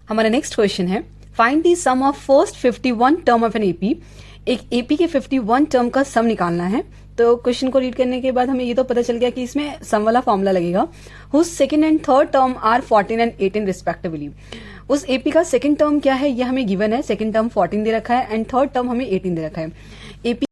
हमारा next question है find the sum of first 51 term of an AP. एक AP के 51 टर्म का सम निकालना है। तो क्वेश्चन को रीड करने के बाद हमें ये तो पता चल गया कि इसमें सम वाला फॉर्मूला लगेगा। Whose second and third term are 14 and 18 respectively. उस एपी का सेकंड टर्म क्या है ये हमें गिवन है। सेकंड टर्म 14 दे रखा है एंड थर्ड टर्म हमें 18 दे रखा है। एपी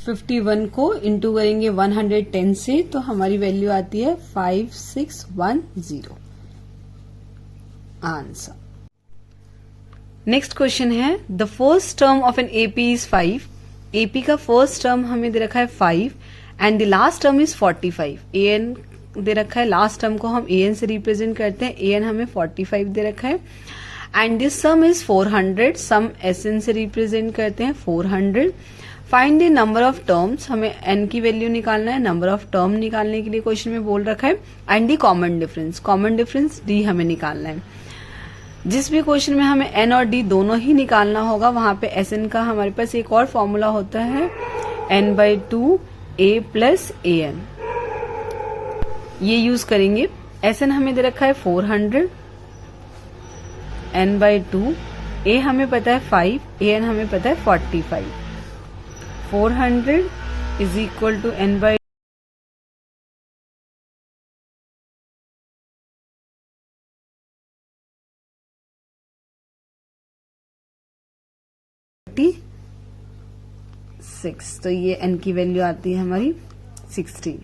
51 को इंटू करेंगे 110 से तो हमारी वैल्यू आती है 5610। आंसर। नेक्स्ट क्वेश्चन है the first term of an AP is 5। AP का फर्स्ट टर्म हमें दे रखा है 5 and the last term is 45। N दे रखा है, लास्ट टर्म को हम एन से रिप्रेजेंट करते हैं। एन हमें 45 दे रखा है and this sum is 400। Sum Sn से रिप्रेजेंट करते हैं 400। Find the number of terms. हमें एन की वैल्यू निकालना है। नंबर ऑफ टर्म निकालने के लिए क्वेश्चन में बोल रखा है and the common difference. Common difference D हमें निकालना है। जिस भी क्वेश्चन में हमें एन और डी दोनों ही निकालना होगा वहां पे एस एन का हमारे पास एक और फॉर्मूला होता है n/2 a plus a n. ये यूज करेंगे। एस एन हमें दे रखा है 400, n/2 a हमें पता है 5, ए एन हमें पता है 45। 400 इज इक्वल टू n/2 6। तो ये n की वैल्यू आती है हमारी 16।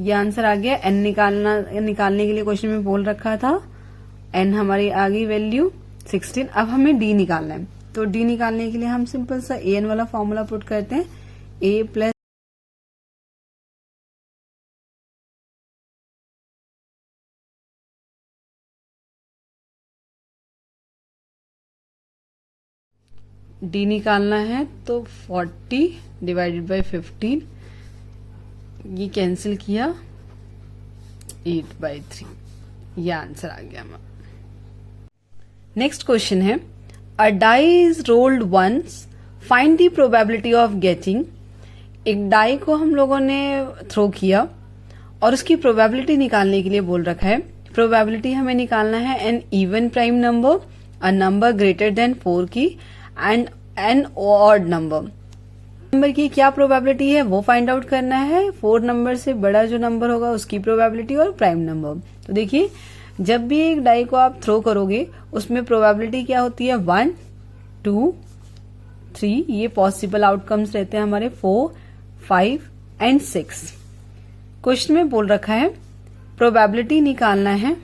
ये आंसर आ गया। n निकालने के लिए क्वेश्चन में बोल रखा था। n हमारी आ गई वैल्यू 16। अब हमें d निकालना है। तो d निकालने के लिए हम सिंपल सा an वाला फॉर्मूला पुट करते हैं। a प्लस d निकालना है तो 40 डिवाइडेड बाय 15। ये कैंसिल किया 8/3। ये आंसर आ गया हमारा। नेक्स्ट क्वेश्चन है a die is rolled once, find the probability of getting. एक डाई को हम लोगों ने थ्रो किया और उसकी प्रोबेबिलिटी निकालने के लिए बोल रखा है। प्रोबेबिलिटी हमें निकालना है an even prime number, a number greater than 4 की एंड एन ऑड नंबर की क्या प्रोबेबिलिटी है वो फाइंड आउट करना है। 4 नंबर से बड़ा जो नंबर होगा उसकी प्रोबेबिलिटी और प्राइम नंबर। तो देखिए जब भी एक डाई को आप थ्रो करोगे उसमें प्रोबेबिलिटी क्या होती है 1, 2, 3। ये पॉसिबल आउटकम्स रहते हैं हमारे 4, 5 एंड 6। क्वेश्चन में बोल रखा है प्रोबेबिलिटी निकालना है।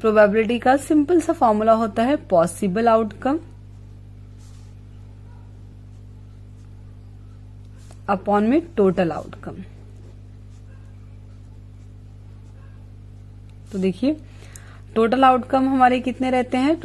प्रोबेबिलिटी का सिंपल सा फॉर्मूला होता है पॉसिबल आउटकम अपॉन में टोटल आउटकम। तो देखिए टोटल आउटकम हमारे कितने रहते हैं।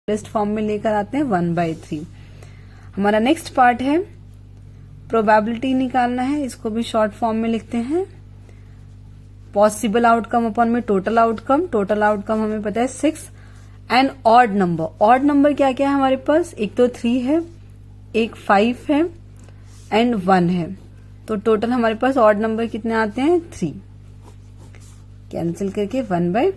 लिस्ट फॉर्म में लेकर आते हैं 1/3। हमारा नेक्स्ट पार्ट है प्रोबेबिलिटी निकालना है। इसको भी शॉर्ट फॉर्म में लिखते हैं पॉसिबल आउटकम अपॉन में टोटल आउटकम। टोटल आउटकम हमें पता है 6 and odd number. Odd number क्या क्या है हमारे पास, एक तो 3 है, एक 5 है एंड 1 है। तो टोटल हमारे पास ऑड नंबर कितने आते हैं 3। कैंसिल करके 1/3।